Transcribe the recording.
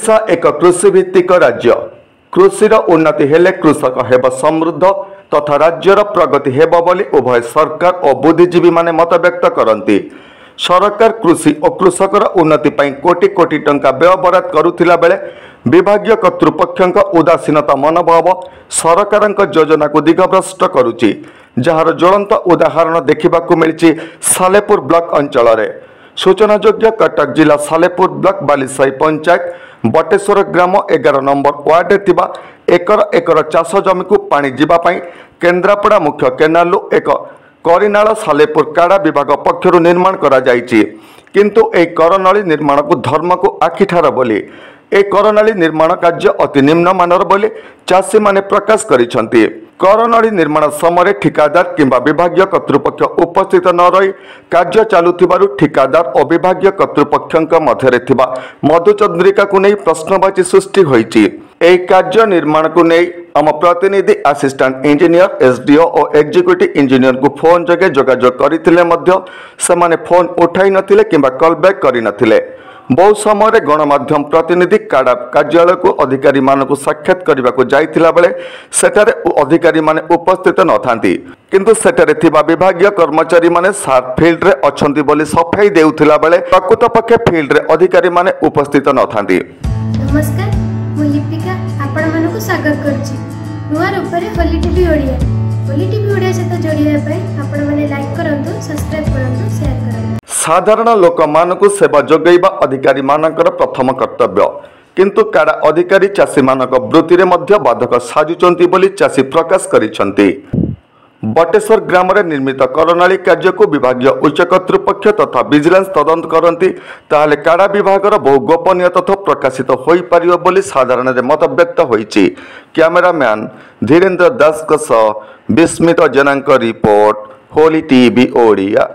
ओडिशा एक कृषिभित्तिक राज्य। कृषिर उन्नति हेले कृषक हेब समृद्ध तथा राज्यर प्रगति हेब बोली उभय सरकार और बुद्धिजीवी माने मत व्यक्त करती। सरकार कृषि और कृषकर उन्नति पाई कोटी कोटी टंका व्यय बराद करुथिला बेले विभागीय कर्तृपक्षक उदासीनता मनोभाव सरकार योजना को दिगभ्रष्ट करुछि, जार ज्वलंत उदाहरण देखा मिली सालेपुर ब्लॉक अंचल में। सूचनायोग्य कटक जिला सालेपुर ब्लॉक बालीसाही पंचायत बटेश्वर ग्राम 11 नंबर वार्ड थिबा एकर एकर चाष जमी को पानी जीवाई केन्द्रापड़ा मुख्य केनालू एक करिनाल सालेपुर काड़ा विभाग पक्षर निर्माण करा जायछि, किंतु ए करनाली निर्माण को धर्म को आखिठार बोली ए करनाली निर्माण कार्य अति निम्न मानर बोली चाषी माने प्रकाश करिसंती। करनाली निर्माण समय ठिकादार किंबा विभागीय कर्तृपक्ष उपस्थित न रही कार्य चालुथिबारु ठिकादार और विभागीय कर्तृपक्षक मध्यरे थिबा मधुचंद्रिका को नहीं प्रश्नवाची सृष्टि होईछि। एही कार्य निर्माण को नहीं आम प्रतिनिधि असिस्टेंट इंजीनियर एसडीओ और एग्जीक्यूटिव इंजीनियर को फोन जगे जोगाजोग करथिले मध्य सेमाने फोन उठाई नथिले किंबा कॉल बैक करि नथिले। बहु समय गणमाध्यम प्रतिनिधि काड़ा कार्यालय को अधिकारी मानक साक्षात करने को जाइथिला बेले सेठारे अधिकारी माने उपस्थित न थांती, किंतु सेठारे थिबा विभागीय कर्मचारी माने सार फील्ड रे अछंती बोली सफाई देउथिला बेले प्रकृत पक्षे फील्ड रे अधिकारी माने उपस्थित न थांती। नमस्कार, मु लिपिका आपण मानक स्वागत करछि नुआ रूपरे होली टीवी ओडिया। होली टीवी ओडिया सहित जोड़िया पई आपण माने लाइक करंतु, सब्सक्राइब करंतु, शेयर करंतु। साधारण लोक मानक सेवा जोगैबा अधिकारी मानकर प्रथम कर्तव्य, किंतु काड़ा अधिकारी चाषी मानक वृत्ति रे मध्य बाधक साजुचंती बोली चाषी प्रकाश करिसंती। बटेश्वर ग्राम रे निर्मित करनाली कार्य को विभागीय उच्च कर्तृपक्ष तथा विजिलेंस तदंत करती ताहले काड़ा विभागर बहु गोपनीय तथ्य प्रकाशित होई पारियो बोली साधारण रे मत व्यक्त होईछि। कैमरामैन धीरेन्द्र दास विस्मित जेना रिपोर्ट, होली टीवी ओडिया।